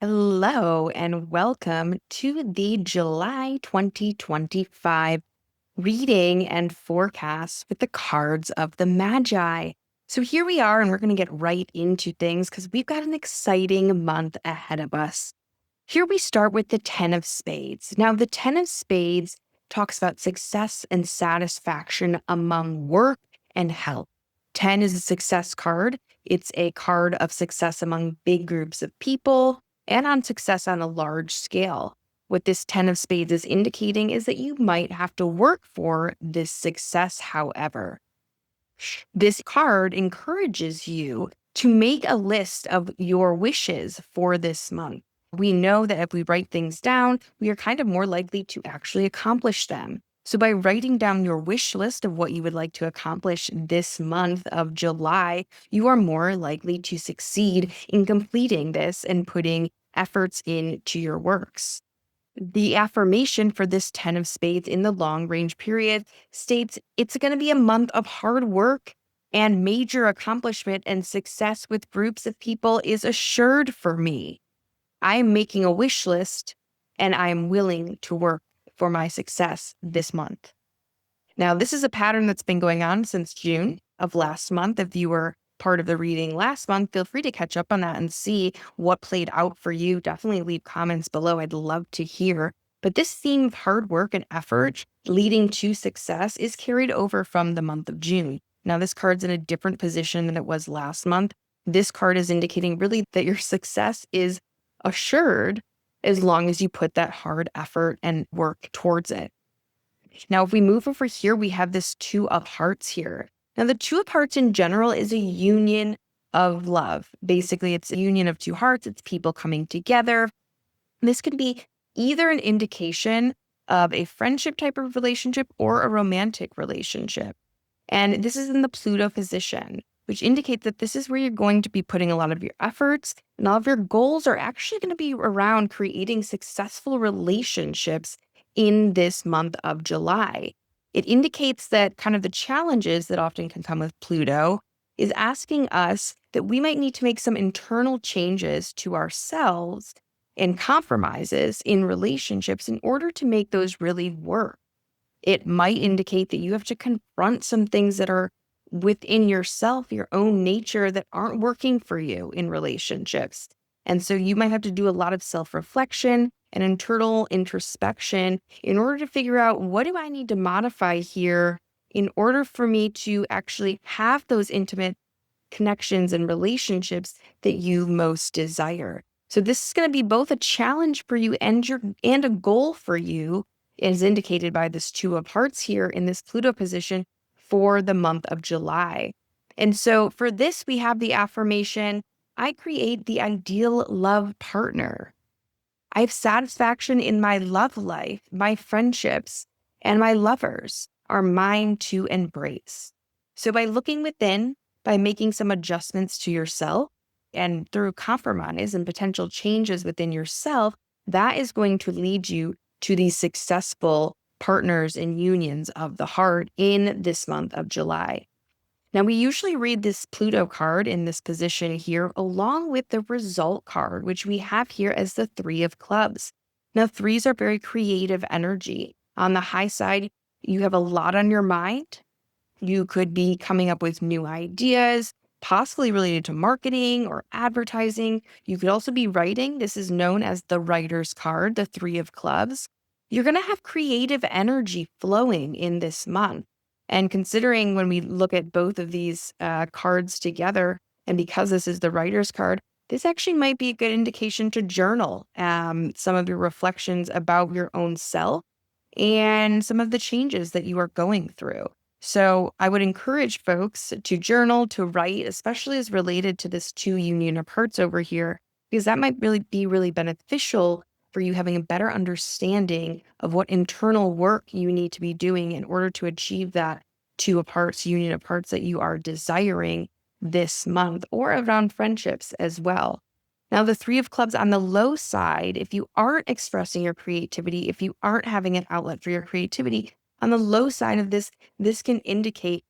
Hello and welcome to the July 2025 reading and forecast with the cards of the Magi. So here we are, and we're going to get right into things because we've got an exciting month ahead of us. Here we start with the 10 of Spades. Now, the 10 of Spades talks about success and satisfaction among work and health. 10 is a success card. It's a card of success among big groups of people and on success on a large scale. What this 10 of Spades is indicating is that you might have to work for this success, however. This card encourages you to make a list of your wishes for this month. We know that if we write things down, we are kind of more likely to actually accomplish them. So by writing down your wish list of what you would like to accomplish this month of July, you are more likely to succeed in completing this and putting efforts into your works. The affirmation for this 10 of Spades in the long range period states it's going to be a month of hard work and major accomplishment, and success with groups of people is assured for me. I am making a wish list and I am willing to work for my success this month. Now, this is a pattern that's been going on since June of last month. If you were part of the reading last month, feel free to catch up on that and see what played out for you. Definitely leave comments below. I'd love to hear. But this theme of hard work and effort leading to success is carried over from the month of June. Now, this card's in a different position than it was last month. This card is indicating really that your success is assured as long as you put that hard effort and work towards it. Now, if we move over here, we have this Two of Hearts here. Now, the Two of Hearts in general is a union of love. Basically, it's a union of two hearts. It's people coming together. This could be either an indication of a friendship type of relationship or a romantic relationship. And this is in the Pluto position, which indicates that this is where you're going to be putting a lot of your efforts, and all of your goals are actually going to be around creating successful relationships in this month of July. It indicates that kind of the challenges that often can come with Pluto is asking us that we might need to make some internal changes to ourselves and compromises in relationships in order to make those really work. It might indicate that you have to confront some things that are within yourself, your own nature, that aren't working for you in relationships. And so you might have to do a lot of self-reflection and internal introspection in order to figure out, what do I need to modify here in order for me to actually have those intimate connections and relationships that you most desire. So this is going to be both a challenge for you and a goal for you, as indicated by this Two of Hearts here in this Pluto position for the month of July. And so for this, we have the affirmation, I create the ideal love partner. I have satisfaction in my love life, my friendships, and my lovers are mine to embrace. So by looking within, by making some adjustments to yourself, and through compromise and potential changes within yourself, that is going to lead you to these successful partners and unions of the heart in this month of July. Now, we usually read this Pluto card in this position here along with the result card, which we have here as the Three of Clubs. Now, threes are very creative energy. On the high side, you have a lot on your mind. You could be coming up with new ideas, possibly related to marketing or advertising. You could also be writing. This is known as the writer's card, the Three of Clubs. You're going to have creative energy flowing in this month. And considering when we look at both of these cards together, and because this is the writer's card, this actually might be a good indication to journal some of your reflections about your own self and some of the changes that you are going through. So I would encourage folks to journal, to write, especially as related to this Two union of Hearts over here, because that might really be really beneficial for you having a better understanding of what internal work you need to be doing in order to achieve that Two of Hearts, union of Hearts that you are desiring this month, or around friendships as well. Now, the Three of Clubs on the low side, if you aren't expressing your creativity, if you aren't having an outlet for your creativity, on the low side of this, this can indicate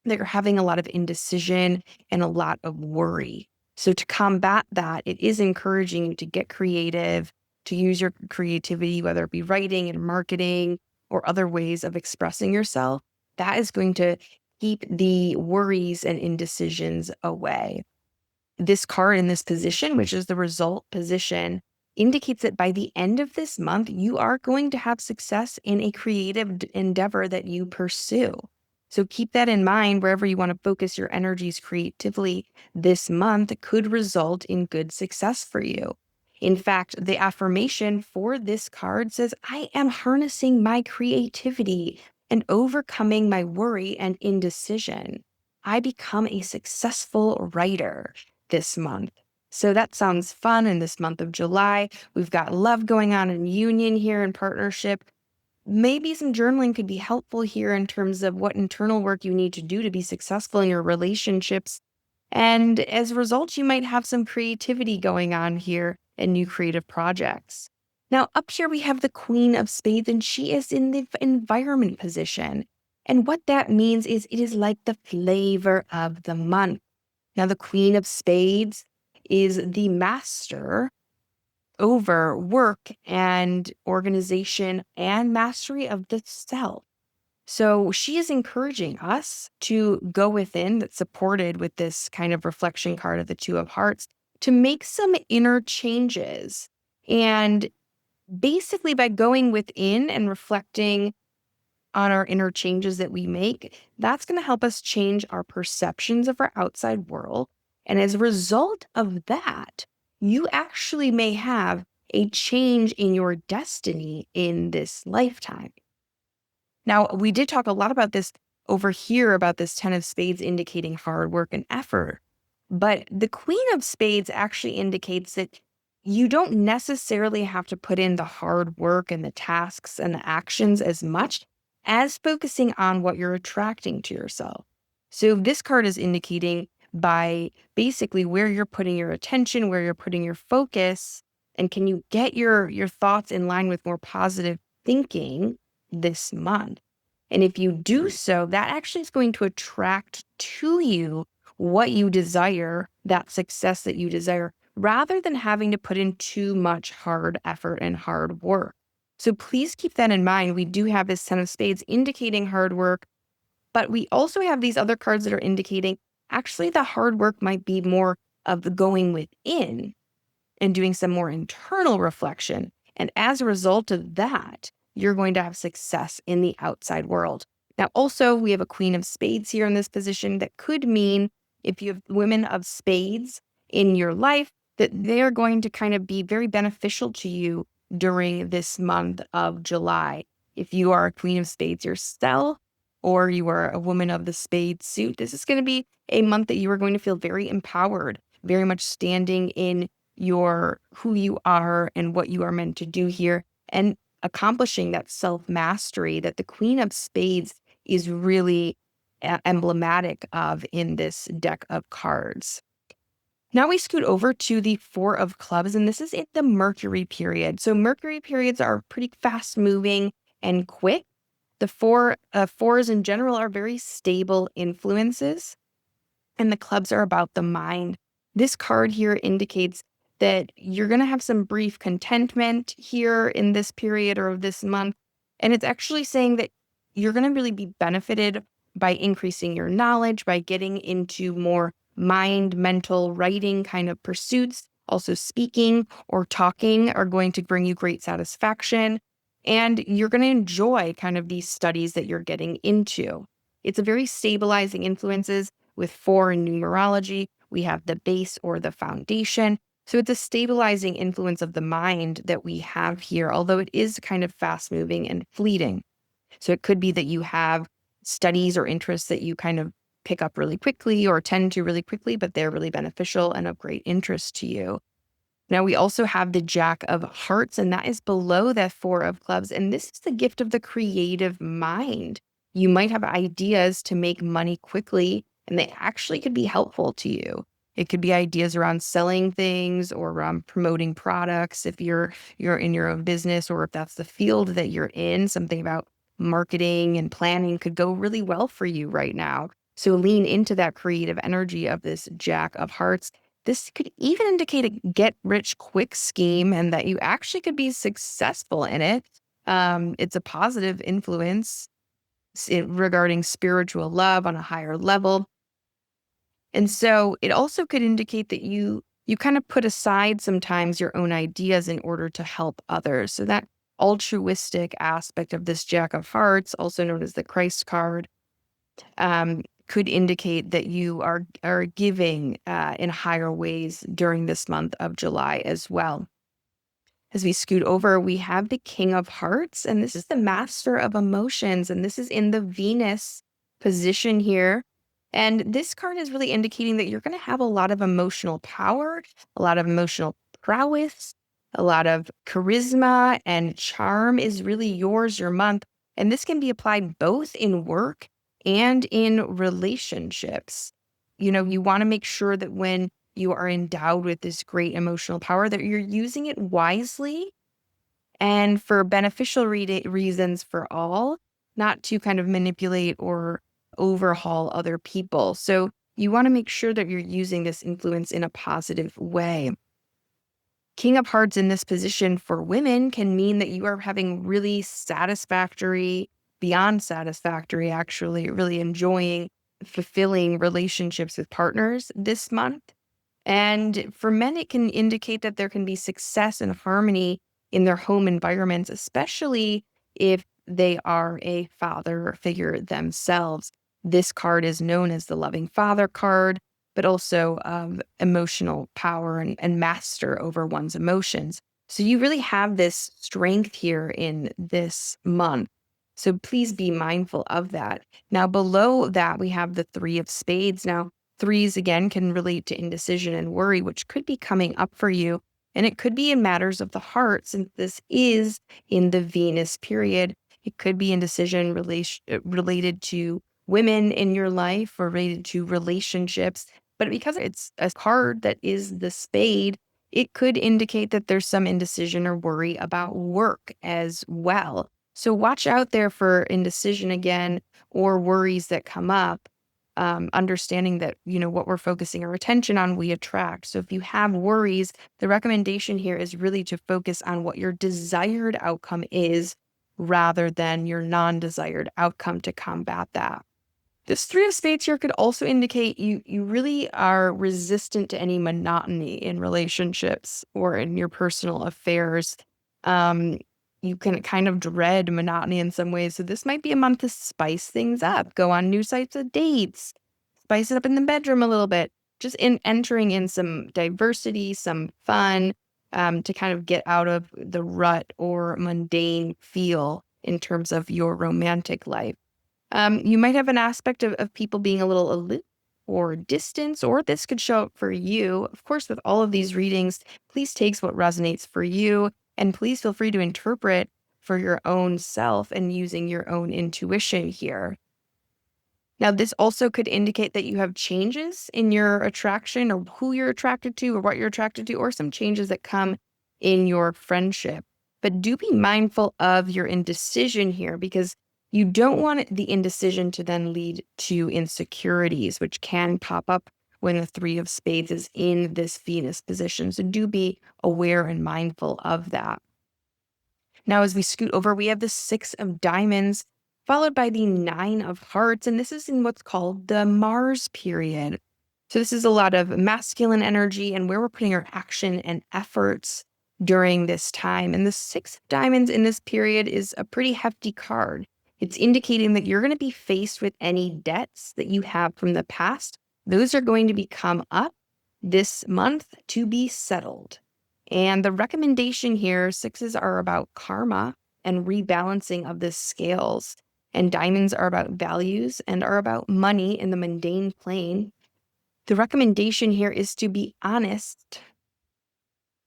that you're having a lot of indecision and a lot of worry. So to combat that, it is encouraging you to get creative, to use your creativity, whether it be writing and marketing or other ways of expressing yourself. That is going to keep the worries and indecisions away. This card in this position, which is the result position, indicates that by the end of this month, you are going to have success in a creative endeavor that you pursue. So keep that in mind wherever you want to focus your energies creatively this month could result in good success for you. In fact, the affirmation for this card says, I am harnessing my creativity and overcoming my worry and indecision. I become a successful writer this month. So that sounds fun in this month of July. We've got love going on in union here and partnership. Maybe some journaling could be helpful here in terms of what internal work you need to do to be successful in your relationships. And as a result, you might have some creativity going on here and new creative projects. Now, up here we have the Queen of Spades, and she is in the environment position. And what that means is it is like the flavor of the month. Now, the Queen of Spades is the master over work and organization and mastery of the self. So she is encouraging us to go within, that's supported with this kind of reflection card of the Two of Hearts, to make some inner changes. And basically, by going within and reflecting on our inner changes that we make, that's going to help us change our perceptions of our outside world. And as a result of that, you actually may have a change in your destiny in this lifetime. Now, we did talk a lot about this over here about this 10 of Spades indicating hard work and effort. But the Queen of Spades actually indicates that you don't necessarily have to put in the hard work and the tasks and the actions as much as focusing on what you're attracting to yourself. So this card is indicating by basically where you're putting your attention, where you're putting your focus, and can you get your thoughts in line with more positive thinking this month. And if you do so, that actually is going to attract to you what you desire, that success that you desire, rather than having to put in too much hard effort and hard work. So please keep that in mind. We do have this 10 of Spades indicating hard work, but we also have these other cards that are indicating actually the hard work might be more of the going within and doing some more internal reflection. And as a result of that, you're going to have success in the outside world. Now, also, we have a Queen of Spades here in this position that could mean if you have women of spades in your life, that they're going to kind of be very beneficial to you during this month of July. If you are a Queen of Spades yourself, or you are a woman of the spade suit, this is going to be a month that you are going to feel very empowered, very much standing in your who you are and what you are meant to do here, and accomplishing that self-mastery that the Queen of Spades is really emblematic of in this deck of cards. Now we scoot over to the Four of Clubs, and this is in the Mercury period. So Mercury periods are pretty fast moving and quick. The fours in general are very stable influences, and the clubs are about the mind. This card here indicates that you're going to have some brief contentment here in this period or this month. And it's actually saying that you're going to really be benefited by increasing your knowledge, by getting into more mind, mental, writing kind of pursuits. Also, speaking or talking are going to bring you great satisfaction. And you're going to enjoy kind of these studies that you're getting into. It's a very stabilizing influences. With 4 in numerology, we have the base or the foundation. So it's a stabilizing influence of the mind that we have here, although it is kind of fast moving and fleeting. So it could be that you have studies or interests that you kind of pick up really quickly or tend to really quickly, but they're really beneficial and of great interest to you. Now, we also have the Jack of Hearts, and that is below that Four of Clubs. And this is the gift of the creative mind. You might have ideas to make money quickly, and they actually could be helpful to you. It could be ideas around selling things or around promoting products if you're in your own business, or if that's the field that you're in, something about marketing and planning could go really well for you right now. So lean into that creative energy of this Jack of Hearts This could even indicate a get rich quick scheme and that you actually could be successful in it. It's a positive influence regarding spiritual love on a higher level. And so it also could indicate that you kind of put aside sometimes your own ideas in order to help others. So that altruistic aspect of this Jack of Hearts, also known as the Christ card, could indicate that you are giving in higher ways during this month of July as well. As we scoot over, we have the King of Hearts, and this is the master of emotions, and this is in the Venus position here. And this card is really indicating that you're going to have a lot of emotional power, a lot of emotional prowess, a lot of charisma and charm is really yours your month. And this can be applied both in work and in relationships. You want to make sure that when you are endowed with this great emotional power, that you're using it wisely and for beneficial reasons for all, not to kind of manipulate or overhaul other people. So you want to make sure that you're using this influence in a positive way. King of Hearts in this position for women can mean that you are having really satisfactory, beyond satisfactory, actually, really enjoying, fulfilling relationships with partners this month. And for men, it can indicate that there can be success and harmony in their home environments, especially if they are a father figure themselves. This card is known as the loving father card, but also emotional power and master over one's emotions. So you really have this strength here in this month. So please be mindful of that. Now, below that, we have the Three of Spades. Now, threes, again, can relate to indecision and worry, which could be coming up for you. And it could be in matters of the heart, since this is in the Venus period. It could be indecision related to women in your life or related to relationships. But because it's a card that is the spade, it could indicate that there's some indecision or worry about work as well. So watch out there for indecision again or worries that come up. Understanding that, what we're focusing our attention on, we attract. So if you have worries, the recommendation here is really to focus on what your desired outcome is rather than your non-desired outcome to combat that. This Three of Spades here could also indicate you really are resistant to any monotony in relationships or in your personal affairs. Um, you can kind of dread monotony in some ways. So this might be a month to spice things up, go on new sites of dates, spice it up in the bedroom a little bit, just in entering in some diversity, some fun, to kind of get out of the rut or mundane feel in terms of your romantic life. You might have an aspect of people being a little aloof or distance, or this could show up for you. Of course, with all of these readings, please take what resonates for you, and please feel free to interpret for your own self and using your own intuition here. Now, this also could indicate that you have changes in your attraction or who you're attracted to or what you're attracted to, or some changes that come in your friendship. But do be mindful of your indecision here, because you don't want the indecision to then lead to insecurities, which can pop up when the Three of Spades is in this Venus position. So do be aware and mindful of that. Now, as we scoot over, we have the Six of Diamonds, followed by the Nine of Hearts. And this is in what's called the Mars period. So this is a lot of masculine energy and where we're putting our action and efforts during this time. And the Six of Diamonds in this period is a pretty hefty card. It's indicating that you're going to be faced with any debts that you have from the past. Those are going to come up this month to be settled. And the recommendation here, sixes are about karma and rebalancing of the scales. And diamonds are about values and are about money in the mundane plane. The recommendation here is to be honest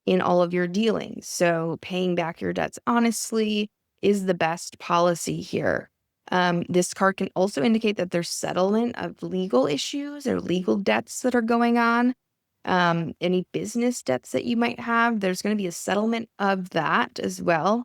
in all of your dealings. So paying back your debts honestly is the best policy here. This card can also indicate that there's settlement of legal issues or legal debts that are going on. Any business debts that you might have, there's going to be a settlement of that as well.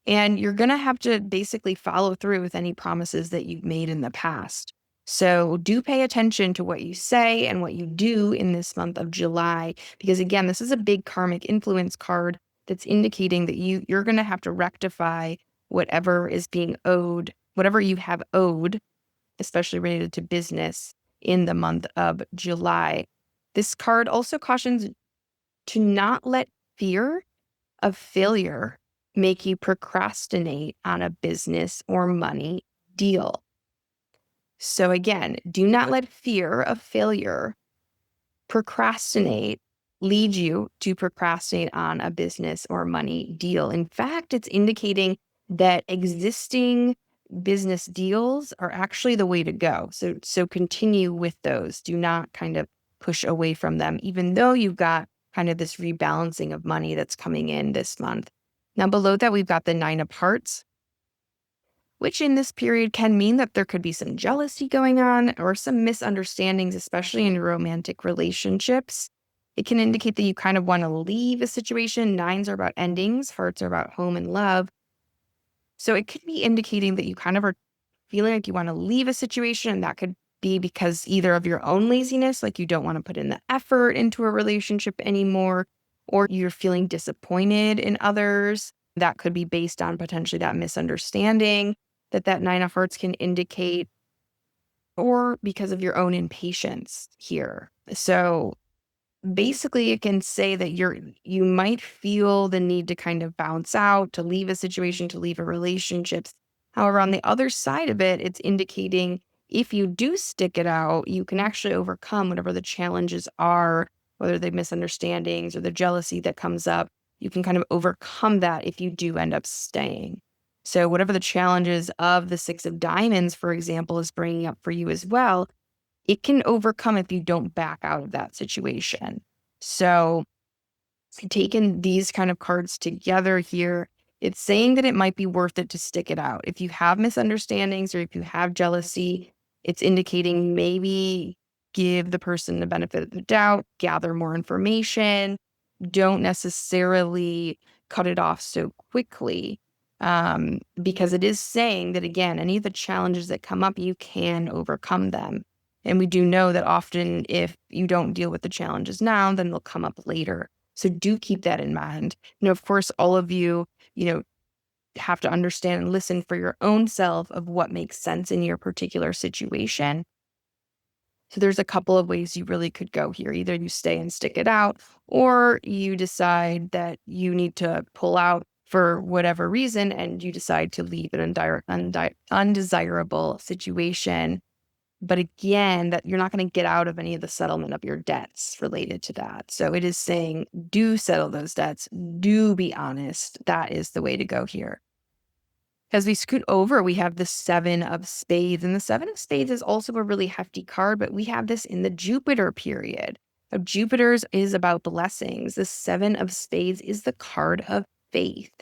And you're going to have to basically follow through with any promises that you've made in the past. So do pay attention to what you say and what you do in this month of July, because again, this is a big karmic influence card that's indicating that you're going to have to rectify whatever is being owed, whatever you have owed, especially related to business in the month of July. This card also cautions to not let fear of failure make you procrastinate on a business or money deal. So again, do not let fear of failure lead you to procrastinate on a business or money deal. In fact, it's indicating that existing business deals are actually the way to go. So continue with those. Do not kind of push away from them, even though you've got kind of this rebalancing of money that's coming in this month. Now, below that, we've got the Nine of Hearts, which in this period can mean that there could be some jealousy going on or some misunderstandings, especially in romantic relationships. It can indicate that you kind of want to leave a situation. Nines are about endings, hearts are about home and love. So it could be indicating that you kind of are feeling like you want to leave a situation, and that could be because either of your own laziness, like you don't want to put in the effort into a relationship anymore, or you're feeling disappointed in others. That could be based on potentially that misunderstanding that Nine of Hearts can indicate, or because of your own impatience here. So basically it can say that you might feel the need to kind of bounce out, to leave a situation, to leave a relationship. However, on the other side of it, it's indicating if you do stick it out, you can actually overcome whatever the challenges are, whether the misunderstandings or the jealousy that comes up. You can kind of overcome that if you do end up staying. So whatever the challenges of the Six of Diamonds, for example, is bringing up for you as well, it can overcome if you don't back out of that situation. So taking these kind of cards together here, it's saying that it might be worth it to stick it out. If you have misunderstandings or if you have jealousy, it's indicating maybe give the person the benefit of the doubt, gather more information, don't necessarily cut it off so quickly. Because it is saying that, again, any of the challenges that come up, you can overcome them. And we do know that often if you don't deal with the challenges now, then they'll come up later. So do keep that in mind. Of course, all of you, have to understand and listen for your own self of what makes sense in your particular situation. So there's a couple of ways you really could go here. Either you stay and stick it out, or you decide that you need to pull out for whatever reason and you decide to leave an undesirable situation. But again, that you're not going to get out of any of the settlement of your debts related to that. So it is saying, do settle those debts. Do be honest. That is the way to go here. As we scoot over, we have the Seven of Spades. And the Seven of Spades is also a really hefty card, but we have this in the Jupiter period. Now, Jupiter's is about blessings. The Seven of Spades is the card of faith.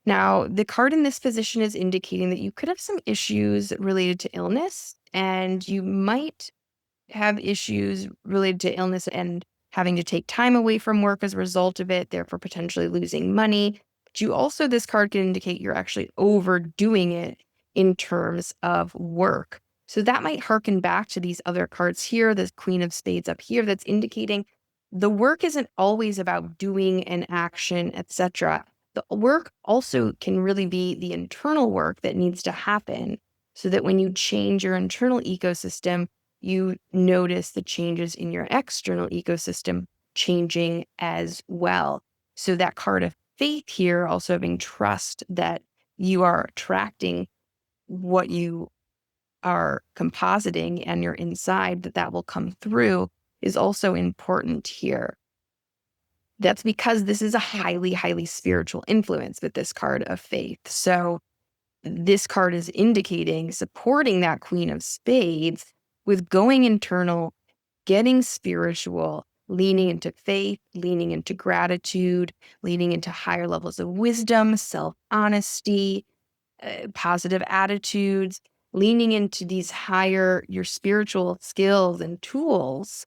Now, the card in this position is indicating that you could have some issues related to illness, and you might have issues related to illness and having to take time away from work as a result of it, therefore potentially losing money. But this card can indicate you're actually overdoing it in terms of work. So that might harken back to these other cards here, the Queen of Spades up here, that's indicating the work isn't always about doing an action, etc. The work also can really be the internal work that needs to happen so that when you change your internal ecosystem, you notice the changes in your external ecosystem changing as well. So that card of faith here, also having trust that you are attracting what you are compositing and you're inside, that will come through, is also important here. That's because this is a highly, highly spiritual influence with this card of faith. So this card is indicating supporting that Queen of Spades with going internal, getting spiritual, leaning into faith, leaning into gratitude, leaning into higher levels of wisdom, self-honesty, positive attitudes, leaning into these your spiritual skills and tools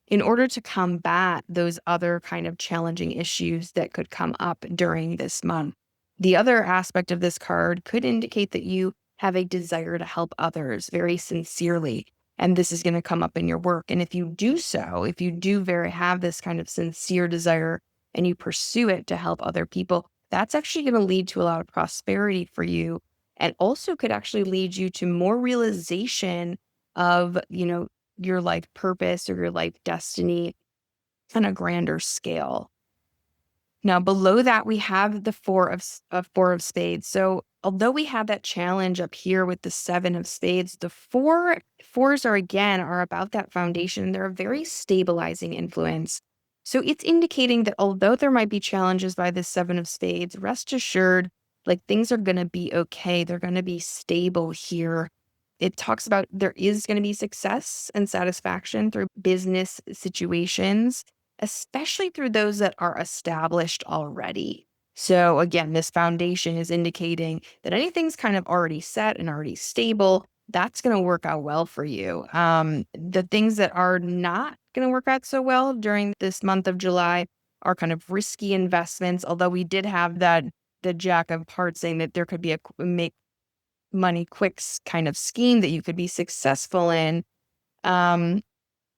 in order to combat those other kind of challenging issues that could come up during this month. The other aspect of this card could indicate that you have a desire to help others very sincerely. And this is going to come up in your work. And if you do so, if you do very have this kind of sincere desire and you pursue it to help other people, that's actually going to lead to a lot of prosperity for you, and also could actually lead you to more realization of, your life purpose or your life destiny on a grander scale. Now, below that, we have the four of spades. So, although we have that challenge up here with the seven of spades, the fours are about that foundation. They're a very stabilizing influence. So, it's indicating that although there might be challenges by the seven of spades, rest assured, like things are going to be okay. They're going to be stable here. It talks about there is going to be success and satisfaction through business situations, especially through those that are established already. So again, this foundation is indicating that anything's kind of already set and already stable. That's going to work out well for you. The things that are not going to work out so well during this month of July are kind of risky investments. Although we did have the Jack of Hearts saying that there could be a make money quick kind of scheme that you could be successful in. Um,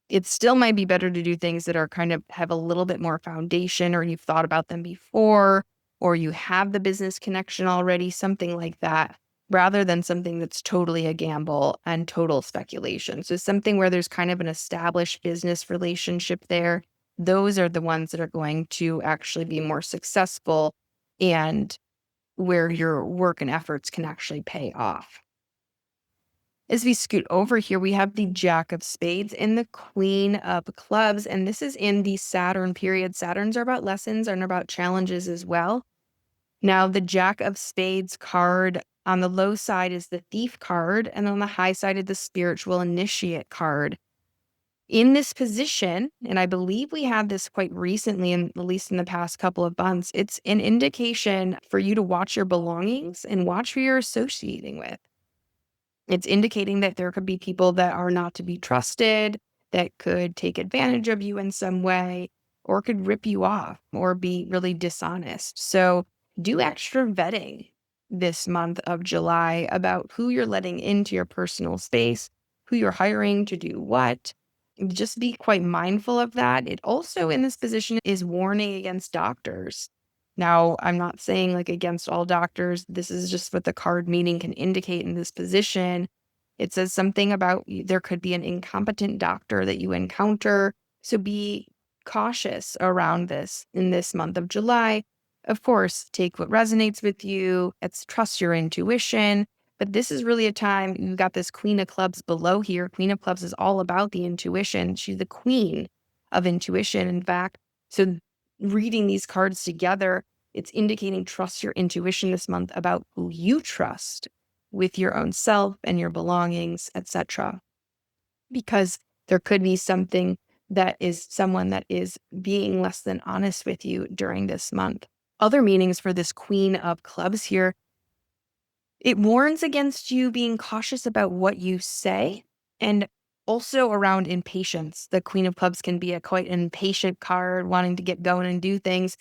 it still might be better to do things that are kind of have a little bit more foundation, or you've thought about them before, or you have the business connection already, something like that, rather than something that's totally a gamble and total speculation. So something where there's kind of an established business relationship there. Those are the ones that are going to actually be more successful and where your work and efforts can actually pay off. As we scoot over here, we have the Jack of Spades and the Queen of Clubs. And this is in the Saturn period. Saturns are about lessons and about challenges as well. Now, the Jack of Spades card on the low side is the Thief card, and on the high side is the Spiritual Initiate card. In this position, and I believe we had this quite recently, at least in the past couple of months, it's an indication for you to watch your belongings and watch who you're associating with. It's indicating that there could be people that are not to be trusted, that could take advantage of you in some way, or could rip you off or be really dishonest. So do extra vetting this month of July about who you're letting into your personal space, who you're hiring to do what. Just be quite mindful of that. It also, in this position, is warning against doctors. Now, I'm not saying like against all doctors. This is just what the card meaning can indicate in this position. It says something about there could be an incompetent doctor that you encounter. So be cautious around this in this month of July. Of course, take what resonates with you. It's trust your intuition. But this is really a time, you've got this Queen of Clubs below here. Queen of Clubs is all about the intuition. She's the queen of intuition, in fact. So reading these cards together, it's indicating trust your intuition this month about who you trust with your own self and your belongings, etc. Because there could be something that is someone that is being less than honest with you during this month. Other meanings for this Queen of Clubs here, it warns against you being cautious about what you say, and also around impatience. The Queen of Clubs can be a quite impatient card, wanting to get going and do things.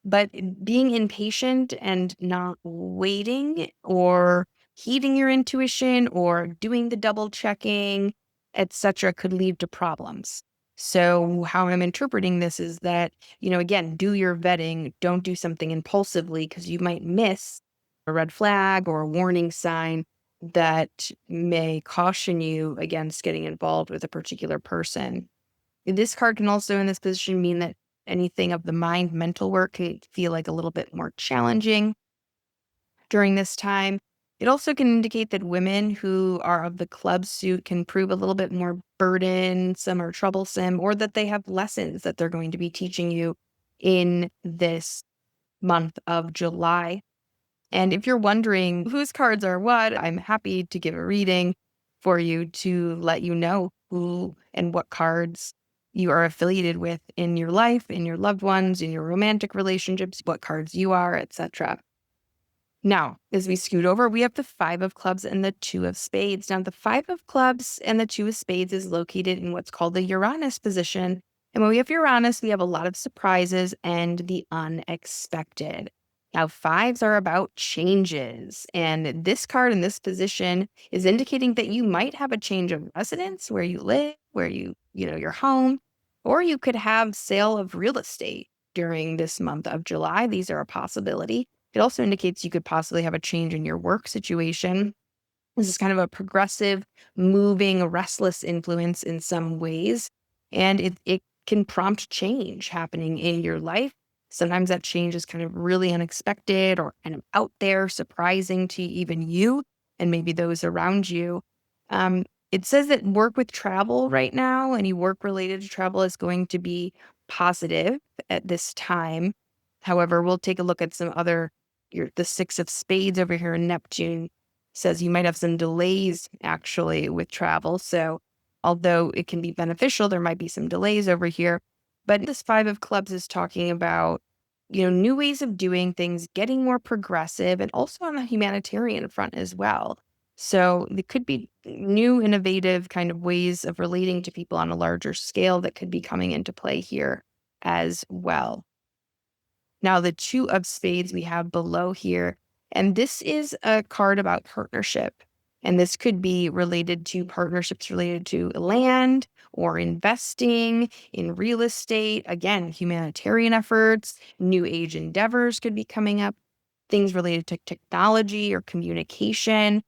But being impatient and not waiting or heeding your intuition or doing the double checking, etc., could lead to problems. So how I'm interpreting this is that, again, do your vetting. Don't do something impulsively because you might miss a red flag or a warning sign that may caution you against getting involved with a particular person. This card can also, in this position, mean that anything of the mind, mental work, could feel like a little bit more challenging during this time. It also can indicate that women who are of the club suit can prove a little bit more burdensome or troublesome, or that they have lessons that they're going to be teaching you in this month of July. And if you're wondering whose cards are what, I'm happy to give a reading for you to let you know who and what cards you are affiliated with in your life, in your loved ones, in your romantic relationships, what cards you are, etc. Now, as we scoot over, we have the Five of Clubs and the Two of Spades. Now, the Five of Clubs and the Two of Spades is located in what's called the Uranus position. And when we have Uranus, we have a lot of surprises and the unexpected. Now, fives are about changes. And this card in this position is indicating that you might have a change of residence where you live, where your home, or you could have sale of real estate during this month of July. These are a possibility. It also indicates you could possibly have a change in your work situation. This is kind of a progressive, moving, restless influence in some ways. And it can prompt change happening in your life. Sometimes that change is kind of really unexpected or kind of out there, surprising to even you and maybe those around you. Um, it says that work with travel right now, any work related to travel is going to be positive at this time. However, we'll take a look at some other, the six of spades over here in Neptune says you might have some delays actually with travel. So, although it can be beneficial, there might be some delays over here. But this five of clubs is talking about, new ways of doing things, getting more progressive, and also on the humanitarian front as well. So, there could be new, innovative kind of ways of relating to people on a larger scale that could be coming into play here as well. Now, the two of spades we have below here, and this is a card about partnership. And this could be related to partnerships related to land or investing in real estate. Again, humanitarian efforts, new age endeavors could be coming up, things related to technology or communication.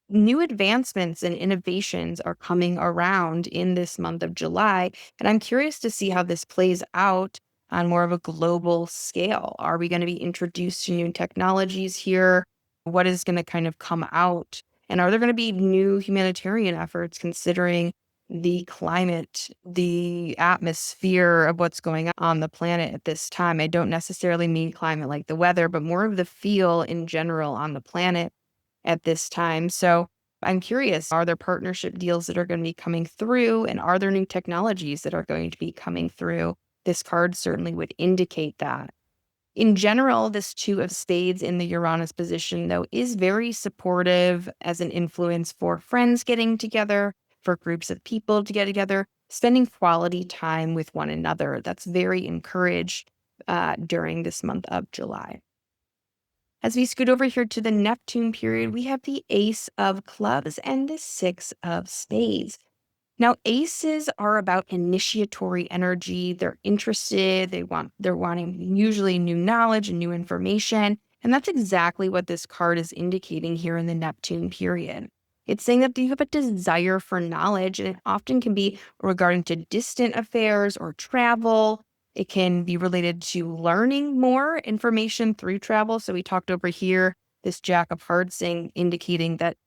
New advancements and innovations are coming around in this month of July. And I'm curious to see how this plays out on more of a global scale. Are we going to be introduced to new technologies here? What is going to kind of come out? And are there going to be new humanitarian efforts considering the climate, the atmosphere of what's going on the planet at this time? I don't necessarily mean climate like the weather, but more of the feel in general on the planet at this time. So I'm curious, are there partnership deals that are going to be coming through? And are there new technologies that are going to be coming through? This card certainly would indicate that. In general, this two of spades in the Uranus position, though, is very supportive as an influence for friends getting together, for groups of people to get together, spending quality time with one another. That's very encouraged during this month of July. As we scoot over here to the Neptune period, we have the Ace of Clubs and the Six of Spades. Now, aces are about initiatory energy. They're interested, they're wanting usually new knowledge and new information. And that's exactly what this card is indicating here in the Neptune period. It's saying that you have a desire for knowledge, and it often can be regarding to distant affairs or travel. It can be related to learning more information through travel. So we talked over here, this Jack of Hearts saying, indicating that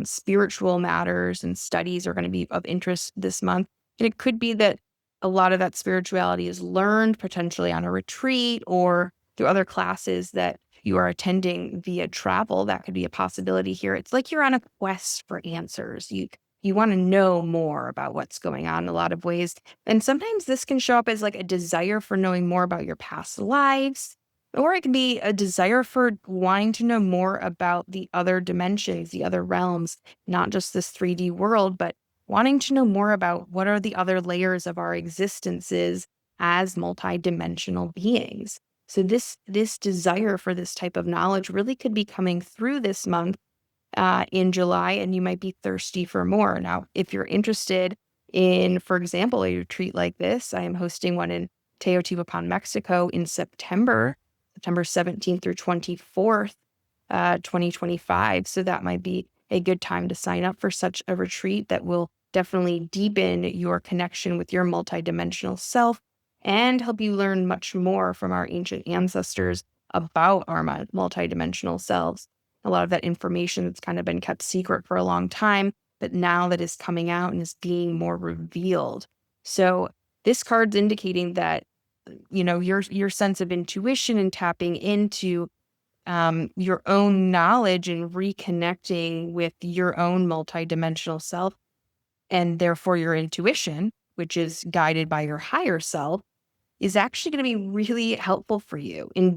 spiritual matters and studies are going to be of interest this month. And it could be that a lot of that spirituality is learned potentially on a retreat or through other classes that you are attending via travel. That could be a possibility here. It's like you're on a quest for answers. You want to know more about what's going on in a lot of ways. And sometimes this can show up as like a desire for knowing more about your past lives, or it can be a desire for wanting to know more about the other dimensions, the other realms, not just this 3D world, but wanting to know more about what are the other layers of our existences as multidimensional beings. So this desire for this type of knowledge really could be coming through this month in July, and you might be thirsty for more. Now, if you're interested in, for example, a retreat like this, I am hosting one in Teotihuacan, Mexico in September 17th through 24th, 2025. So that might be a good time to sign up for such a retreat that will definitely deepen your connection with your multidimensional self and help you learn much more from our ancient ancestors about our multidimensional selves. A lot of that information that's kind of been kept secret for a long time, but now that is coming out and is being more revealed. So this card's indicating that your sense of intuition and tapping into your own knowledge and reconnecting with your own multidimensional self, and therefore your intuition, which is guided by your higher self, is actually going to be really helpful for you in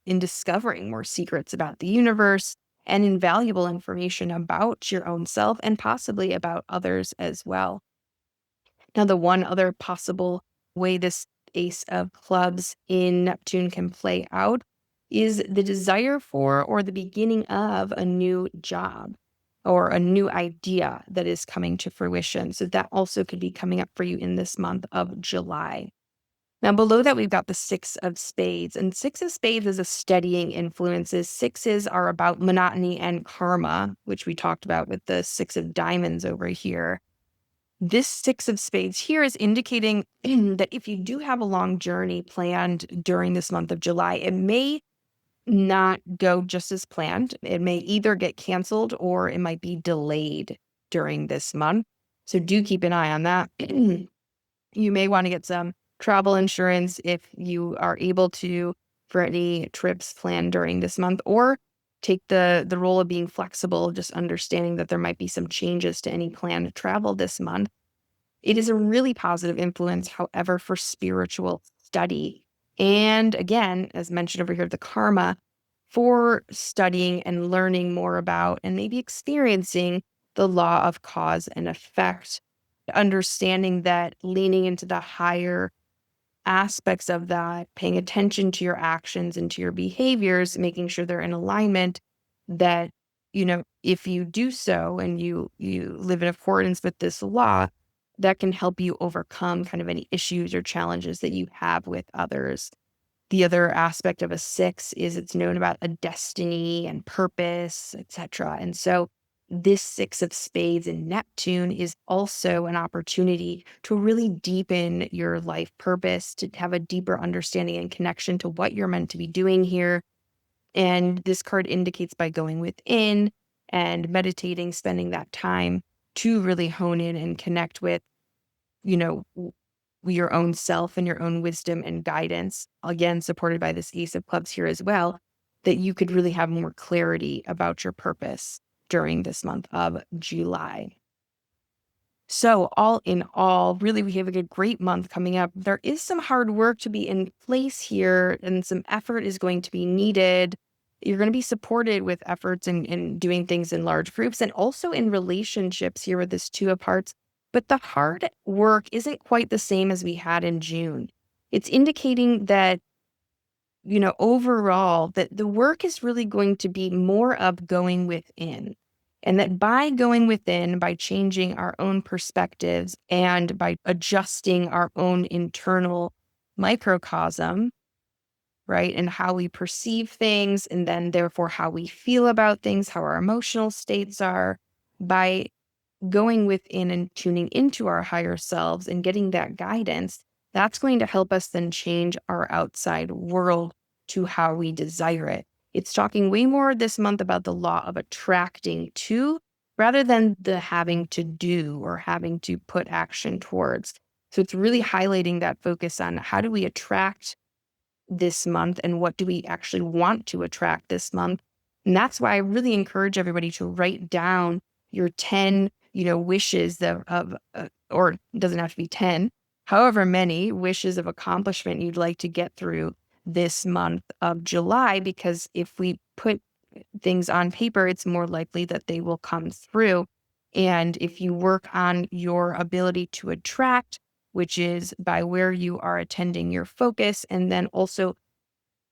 discovering more secrets about the universe and invaluable information about your own self and possibly about others as well. Now, the one other possible way this Ace of Clubs in Neptune can play out is the desire for or the beginning of a new job or a new idea that is coming to fruition. So that also could be coming up for you in this month of July. Now, below that, we've got the Six of Spades. And Six of Spades is a steadying influences. Sixes are about monotony and karma, which we talked about with the Six of Diamonds over here. This Six of Spades here is indicating that if you do have a long journey planned during this month of July, it may not go just as planned. It may either get canceled or it might be delayed during this month. So do keep an eye on that. You may want to get some travel insurance if you are able to for any trips planned during this month, or take the role of being flexible, just understanding that there might be some changes to any planned travel this month. It is a really positive influence, however, for spiritual study. And again, as mentioned over here, the karma for studying and learning more about and maybe experiencing the law of cause and effect, understanding that leaning into the higher aspects of that, paying attention to your actions and to your behaviors, making sure they're in alignment, that, if you do so and you live in accordance with this law, that can help you overcome kind of any issues or challenges that you have with others. The other aspect of a six is it's known about a destiny and purpose, etc. And so this Six of Spades in Neptune is also an opportunity to really deepen your life purpose, to have a deeper understanding and connection to what you're meant to be doing here. And this card indicates by going within and meditating, spending that time to really hone in and connect with, you know, your own self and your own wisdom and guidance, again, supported by this Ace of Clubs here as well, that you could really have more clarity about your purpose during this month of July. So all in all, really, we have a great month coming up. There is some hard work to be in place here, and some effort is going to be needed. You're going to be supported with efforts in doing things in large groups and also in relationships here with this Two of Hearts. But the hard work isn't quite the same as we had in June. It's indicating that, overall, that the work is really going to be more of going within. And that by going within, by changing our own perspectives and by adjusting our own internal microcosm, right, and how we perceive things, and then therefore how we feel about things, how our emotional states are, by going within and tuning into our higher selves and getting that guidance, that's going to help us then change our outside world to how we desire it. It's talking way more this month about the law of attracting to rather than the having to do or having to put action towards. So it's really highlighting that focus on how do we attract this month and what do we actually want to attract this month. And that's why I really encourage everybody to write down your 10, wishes or it doesn't have to be 10, however many wishes of accomplishment you'd like to get through this month of July, because if we put things on paper, it's more likely that they will come through. And if you work on your ability to attract, which is by where you are attending your focus, and then also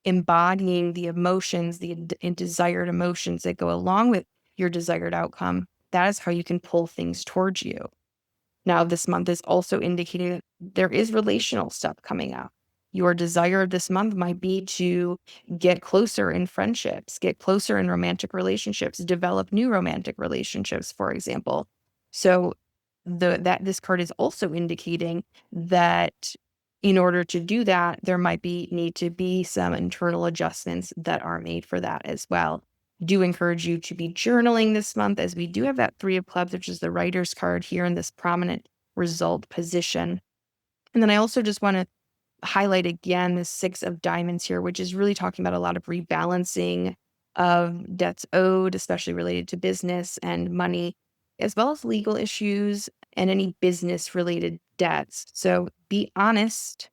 embodying the emotions, the desired emotions that go along with your desired outcome, that is how you can pull things towards you. Now, this month is also indicating that there is relational stuff coming up. Your desire this month might be to get closer in friendships, get closer in romantic relationships, develop new romantic relationships, for example. So this card is also indicating that in order to do that, there might need to be some internal adjustments that are made for that as well. Do encourage you to be journaling this month, as we do have that Three of Clubs, which is the writer's card here in this prominent result position. And then I also just want to highlight again the Six of Diamonds here, which is really talking about a lot of rebalancing of debts owed, especially related to business and money, as well as legal issues and any business related debts. So be honest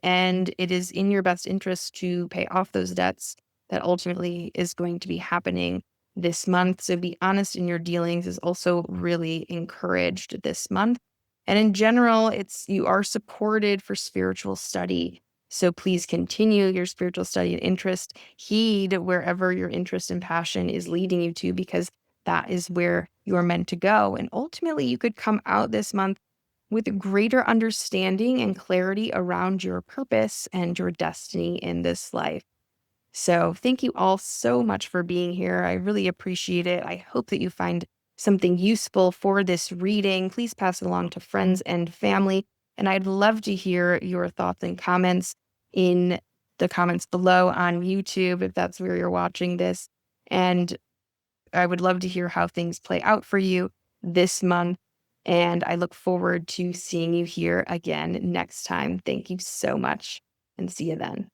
and it is in your best interest to pay off those debts. That ultimately is going to be happening this month. So be honest in your dealings is also really encouraged this month. And in general, you are supported for spiritual study. So please continue your spiritual study and interest. Heed wherever your interest and passion is leading you to, because that is where you're meant to go. And ultimately, you could come out this month with greater understanding and clarity around your purpose and your destiny in this life. So, thank you all so much for being here. I really appreciate it. I hope that you find something useful for this reading. Please pass it along to friends and family. And I'd love to hear your thoughts and comments in the comments below on YouTube, if that's where you're watching this. And I would love to hear how things play out for you this month. And I look forward to seeing you here again next time. Thank you so much, and see you then.